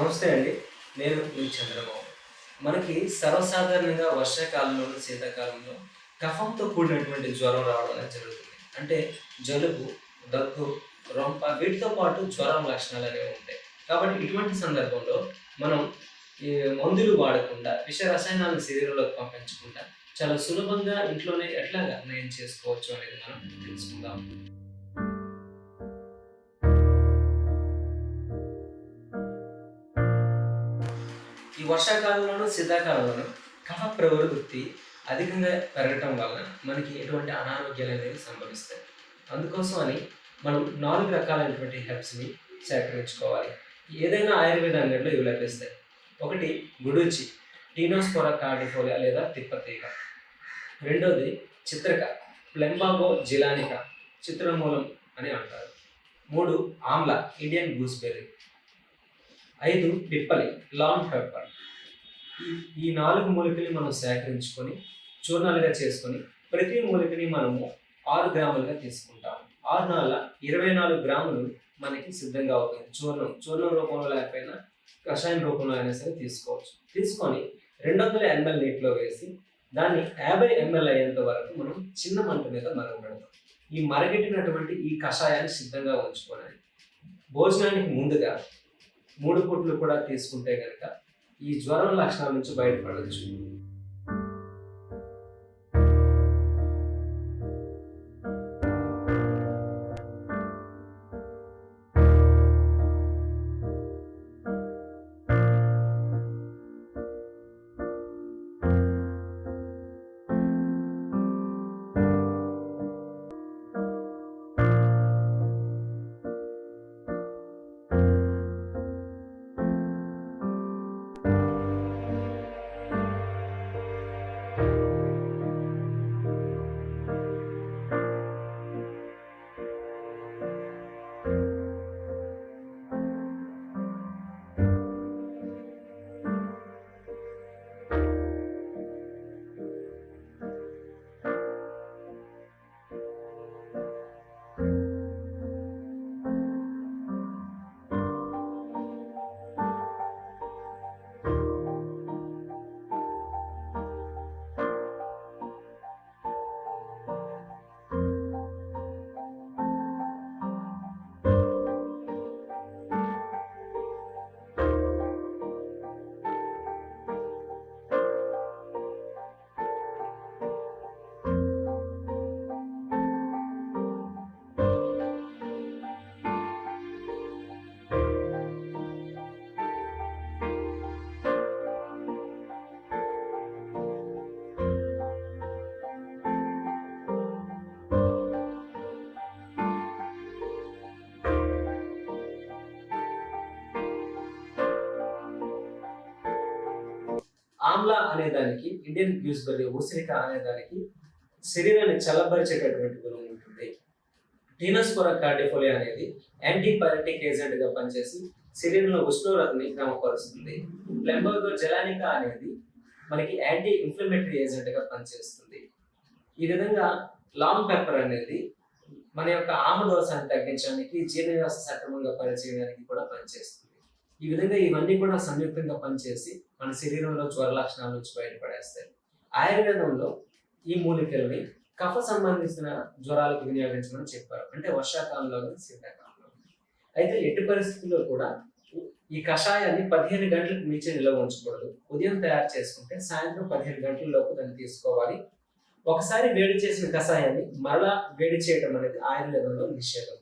నమస్తే అండి. నేను మీ చంద్రబాబు. మనకి సర్వసాధారణంగా వర్షాకాలంలోను, శీతాకాలంలో కఫంతో కూడినటువంటి జ్వరం రావడం అనేది జరుగుతుంది. అంటే జలుబు, దగ్గు, రొంప వీటితో పాటు జ్వరం లక్షణాలనేవి ఉంటాయి. కాబట్టి ఇటువంటి సందర్భంలో మనం ఈ మందులు వాడకుండా, విష రసాయనాలను శరీరంలోకి పంపించకుండా చాలా సులభంగా ఇంట్లోనే ఎట్లాగా నయం చేసుకోవచ్చు అనేది మనం తెలుసుకుందాం. ఈ వర్షాకాలంలోను, శీతాకాలంలోను కఫ ప్రవృత్తి అధికంగా పెరగటం వలన మనకి ఎటువంటి అనారోగ్యాలనేవి సంభవిస్తాయి. అందుకోసం అని మనం 4 రకాలైనటువంటి హెర్బ్స్‌ని సేకరించుకోవాలి. ఏదైనా ఆయుర్వేద అంగడిలో ఇవి లభిస్తాయి. ఒకటి గుడూచి, టీనోస్పోరా కార్డిఫోలియా లేదా తిప్పతీగ. రెండోది చిత్రక, ప్లెంబాగో జిలానికా, చిత్రమూలం అని అంటారు. 3 ఆమ్ల, ఇండియన్ గూస్‌బెర్రీ. 5 పిప్పలి, లాంగ్ పెప్పర్. ఈ 4 మూలికల్ని మనం సేకరించుకొని చూర్ణాలుగా చేసుకొని ప్రతి మూలికని మనము 6 గ్రాములుగా తీసుకుంటాము. 6 నాళ్ళ 24 గ్రాములు మనకి సిద్ధంగా అవుతుంది. చూర్ణం రూపంలో లేకపోయినా కషాయం రూపంలో అయినా సరే తీసుకోవచ్చు. తీసుకొని 200 ml నీటిలో వేసి దాన్ని 50 ml అయ్యేంత వరకు మనం చిన్న మంట మీద మరగబెడతాం. ఈ మరగెట్టినటువంటి ఈ కషాయాన్ని సిద్ధంగా ఉంచుకోవాలి. భోజనానికి ముందుగా 3 పూటలు కూడా తీసుకుంటే కనుక ఈ జ్వరం లక్షణాల నుంచి బయటపడవచ్చు. ఆమ్లా అనే దానికి, ఇండియన్ గూస్‌బెర్రీ ఉసిరిక అనే దానికి శరీరాన్ని చల్లబరిచేటటువంటి గుణం ఉంటుంది. టీనోస్పోరా కార్డిఫోలియా అనేది యాంటీపైరెటిక్ ఏజెంట్ గా పనిచేసి శరీరంలో ఉష్ణోగ్రతని క్రమపరుస్తుంది. ప్లెంబాగో జెలానికా అనేది మనకి యాంటీ ఇన్ఫ్లమేటరీ ఏజెంట్ గా పనిచేస్తుంది. ఈ విధంగా లాంగ్ పెప్పర్ అనేది మన యొక్క ఆమదోషాన్ని తగ్గించడానికి, జీర్ణ వ్యవస్థ సక్రమంగా పనిచేయడానికి కూడా పనిచేస్తుంది. ఈ విధంగా ఇవన్నీ కూడా సంయుక్తంగా పనిచేసి మన శరీరంలో జ్వర లక్షణాల నుంచి బయటపడేస్తాయి. ఆయుర్వేదంలో ఈ మూలికల్ని కఫ సంబంధించిన జ్వరాలకు వినియోగించమని చెప్పారు. అంటే వర్షాకాలంలో కానీ శీతాకాలంలో. అయితే ఎట్టి పరిస్థితుల్లో కూడా ఈ కషాయాన్ని 15 గంటలకు మించి నిల్వ ఉంచకూడదు. ఉదయం తయారు చేసుకుంటే సాయంత్రం 15 గంటల లోపు దాన్ని తీసుకోవాలి. ఒకసారి వేడి చేసిన కషాయాన్ని మరలా వేడి చేయడం అనేది ఆయుర్వేదంలో నిషేధం.